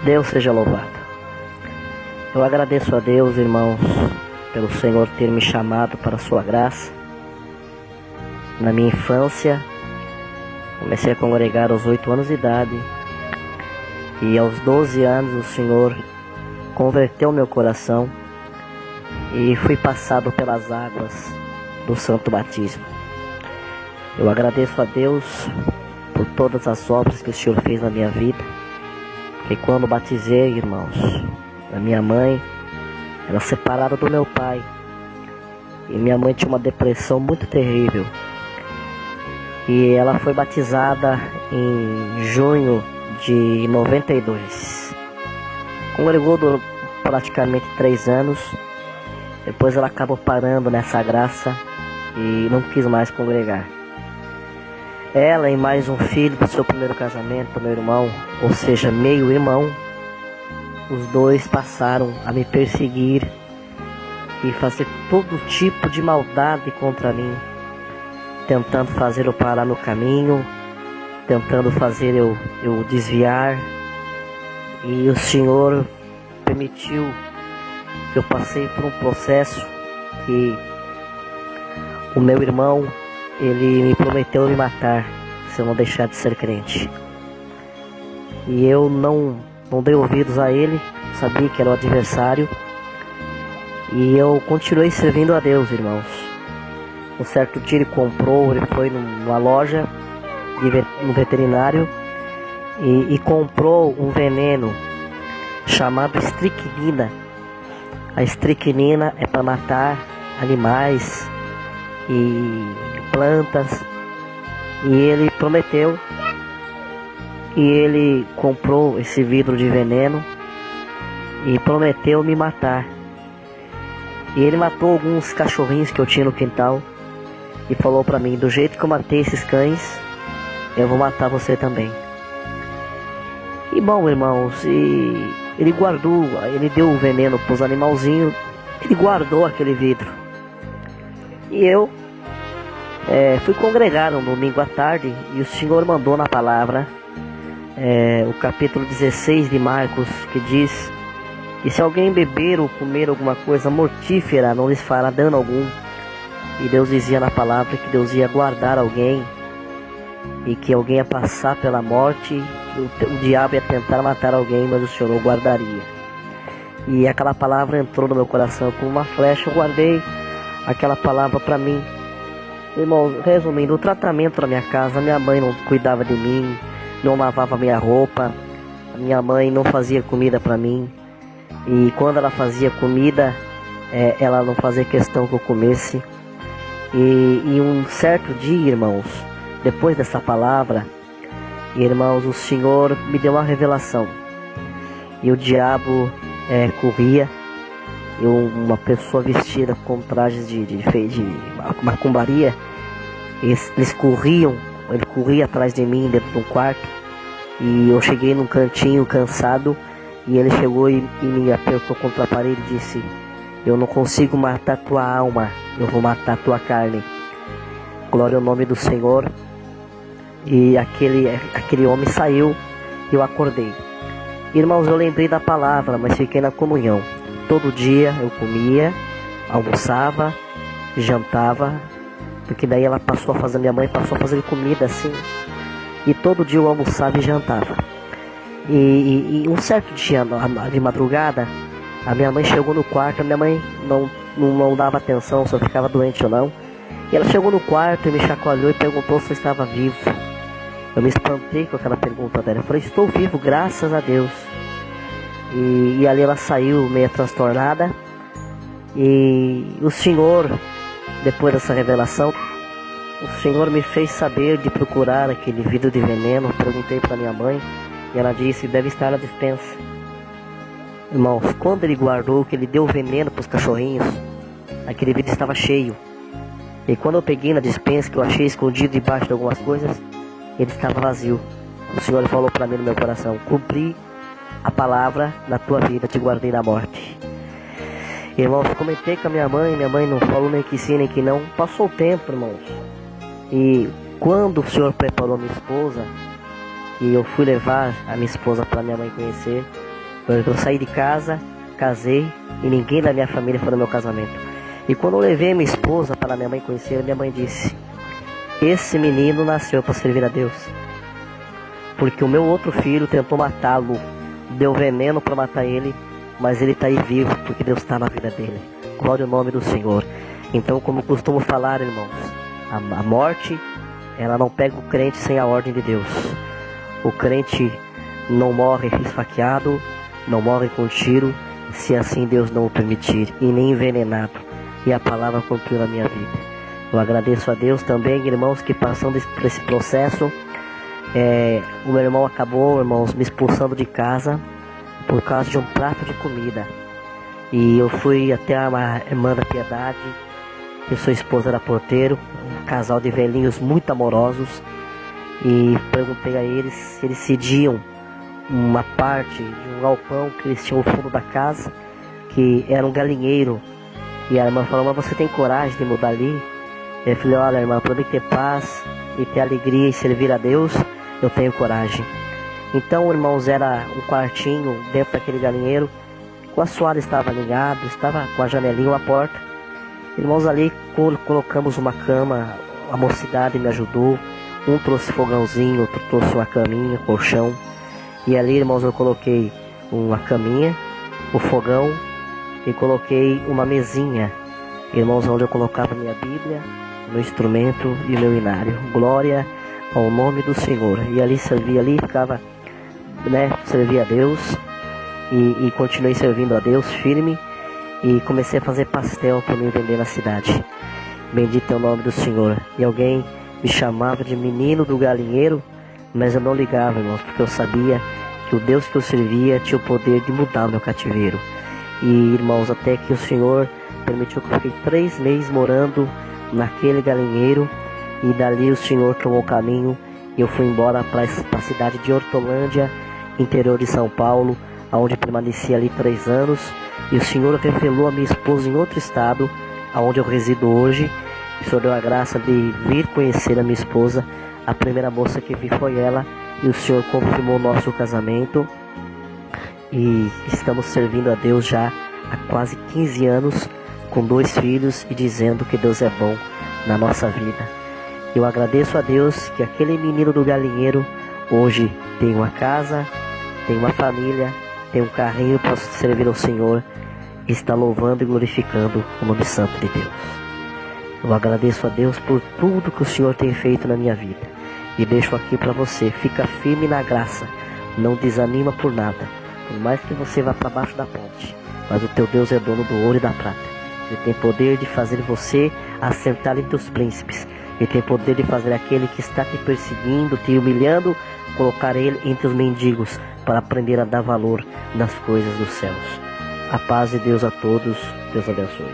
Deus seja louvado. Eu agradeço a Deus, irmãos, pelo Senhor ter me chamado para a sua graça. Na minha infância, comecei a congregar aos 8 anos de idade. E aos 12 anos o Senhor converteu meu coração e fui passado pelas águas do Santo Batismo. Eu agradeço a Deus por todas as obras que o Senhor fez na minha vida. Porque quando batizei, irmãos, a minha mãe era separada do meu pai. E minha mãe tinha uma depressão muito terrível. E ela foi batizada em junho de 92. Congregou praticamente 3 anos. Depois ela acabou parando nessa graça e não quis mais congregar. Ela e mais um filho do seu primeiro casamento, meu irmão, ou seja, meio irmão, os dois passaram a me perseguir e fazer todo tipo de maldade contra mim, tentando fazer eu parar no caminho, tentando fazer eu desviar. E o Senhor permitiu que eu passei por um processo que o meu irmão, ele me prometeu me matar se eu não deixar de ser crente. E eu não dei ouvidos a ele, sabia que era o adversário. E eu continuei servindo a Deus, irmãos. Um certo dia ele foi numa loja, no veterinário, e comprou um veneno chamado estricnina. A estricnina é para matar animais e plantas. E ele prometeu, e ele comprou esse vidro de veneno e prometeu me matar. E ele matou alguns cachorrinhos que eu tinha no quintal e falou para mim: do jeito que eu matei esses cães, eu vou matar você também. E bom, irmãos, ele guardou, ele deu o veneno para os animalzinhos, ele guardou aquele vidro. E eu fui congregar um domingo à tarde e o Senhor mandou na palavra o capítulo 16 de Marcos, que diz que se alguém beber ou comer alguma coisa mortífera, não lhes fará dano algum. E Deus dizia na palavra que Deus ia guardar alguém e que alguém ia passar pela morte, que o diabo ia tentar matar alguém, mas o Senhor o guardaria. E aquela palavra entrou no meu coração como uma flecha. Eu guardei aquela palavra para mim. Irmão, resumindo, o tratamento na minha casa, minha mãe não cuidava de mim, não lavava minha roupa, minha mãe não fazia comida para mim. E quando ela fazia comida, ela não fazia questão que eu comesse. E um certo dia, irmãos, depois dessa palavra, irmãos, o Senhor me deu uma revelação. E o diabo corria. Uma pessoa vestida com trajes de macumbaria, ele corria atrás de mim dentro de um quarto. E eu cheguei num cantinho cansado, e ele chegou e me apertou contra a parede e disse: eu não consigo matar tua alma, eu vou matar tua carne. Glória ao nome do Senhor. E aquele homem saiu e eu acordei. Irmãos, eu lembrei da palavra, mas fiquei na comunhão. Todo dia eu comia, almoçava, jantava, porque daí minha mãe passou a fazer comida assim. E todo dia eu almoçava e jantava. E um certo dia, de madrugada, a minha mãe chegou no quarto. A minha mãe não dava atenção se eu ficava doente ou não. E ela chegou no quarto e me chacoalhou e perguntou se eu estava vivo. Eu me espantei com aquela pergunta dela. Eu falei: estou vivo, graças a Deus. E ali ela saiu meio transtornada. E o Senhor, depois dessa revelação, o Senhor me fez saber de procurar aquele vidro de veneno. Perguntei para minha mãe e ela disse: deve estar na despensa. Irmãos, quando ele guardou, que ele deu veneno para os cachorrinhos, aquele vidro estava cheio. E quando eu peguei na despensa, que eu achei escondido debaixo de algumas coisas, ele estava vazio. O Senhor falou para mim no meu coração: cumpri a palavra na tua vida, te guardei da morte. Irmãos, comentei com a minha mãe não falou nem que sim nem que não. Passou o tempo, irmãos, e quando o Senhor preparou minha esposa, e eu fui levar a minha esposa para minha mãe conhecer, Eu saí de casa, casei e ninguém da minha família foi no meu casamento. E quando eu levei minha esposa para minha mãe conhecer, minha mãe disse: esse menino nasceu para servir a Deus. Porque o meu outro filho tentou matá-lo, deu veneno para matar ele, mas ele está aí vivo porque Deus está na vida dele. Glória ao nome do Senhor. Então, como costumo falar, irmãos, a morte, ela não pega o crente sem a ordem de Deus. O crente não morre esfaqueado, não morre com tiro, se assim Deus não o permitir, e nem envenenado. E a palavra cumpriu na minha vida. Eu agradeço a Deus também, irmãos, que passando por esse processo, o meu irmão acabou, irmãos, me expulsando de casa por causa de um prato de comida. E eu fui até a irmã da Piedade, que sua esposa era porteiro, um casal de velhinhos muito amorosos, e perguntei a eles se eles cediam uma parte de um galpão que eles tinham no fundo da casa, que era um galinheiro. E a irmã falou: mas você tem coragem de mudar ali? Eu falei: olha, irmã, para mim ter paz e ter alegria e servir a Deus, eu tenho coragem. Então, irmãos, era um quartinho dentro daquele galinheiro, o assoalho estava alinhado, estava com a janelinha ou a porta. Irmãos, ali colocamos uma cama, a mocidade me ajudou, um trouxe fogãozinho, outro trouxe uma caminha, colchão. E ali, irmãos, eu coloquei uma caminha, o fogão, e coloquei uma mesinha, irmãos, onde eu colocava minha Bíblia, meu instrumento e meu inário. Glória ao nome do Senhor. E ali servia, ali ficava, servia a Deus, e continuei servindo a Deus firme, e comecei a fazer pastel para me vender na cidade. Bendito é o nome do Senhor. E alguém me chamava de menino do galinheiro, mas eu não ligava, irmãos, porque eu sabia que o Deus que eu servia tinha o poder de mudar o meu cativeiro. E, irmãos, até que o Senhor permitiu que eu fiquei 3 meses morando naquele galinheiro, e dali o Senhor tomou o caminho, e eu fui embora para a cidade de Hortolândia, interior de São Paulo, onde permaneci ali 3 anos, e o Senhor revelou a minha esposa em outro estado, onde eu resido hoje. O Senhor deu a graça de vir conhecer a minha esposa. A primeira moça que vi foi ela, e o Senhor confirmou o nosso casamento, e estamos servindo a Deus já há quase 15 anos, com 2 filhos, e dizendo que Deus é bom na nossa vida. Eu agradeço a Deus que aquele menino do galinheiro hoje tem uma casa, tem uma família, tem um carrinho para servir ao Senhor, e está louvando e glorificando o nome santo de Deus. Eu agradeço a Deus por tudo que o Senhor tem feito na minha vida, e deixo aqui para você: fica firme na graça, não desanima por nada, por mais que você vá para baixo da ponte, mas o teu Deus é dono do ouro e da prata. Ele tem poder de fazer você assentar entre os príncipes. Ele tem poder de fazer aquele que está te perseguindo, te humilhando, colocar ele entre os mendigos, para aprender a dar valor nas coisas dos céus. A paz de Deus a todos. Deus abençoe.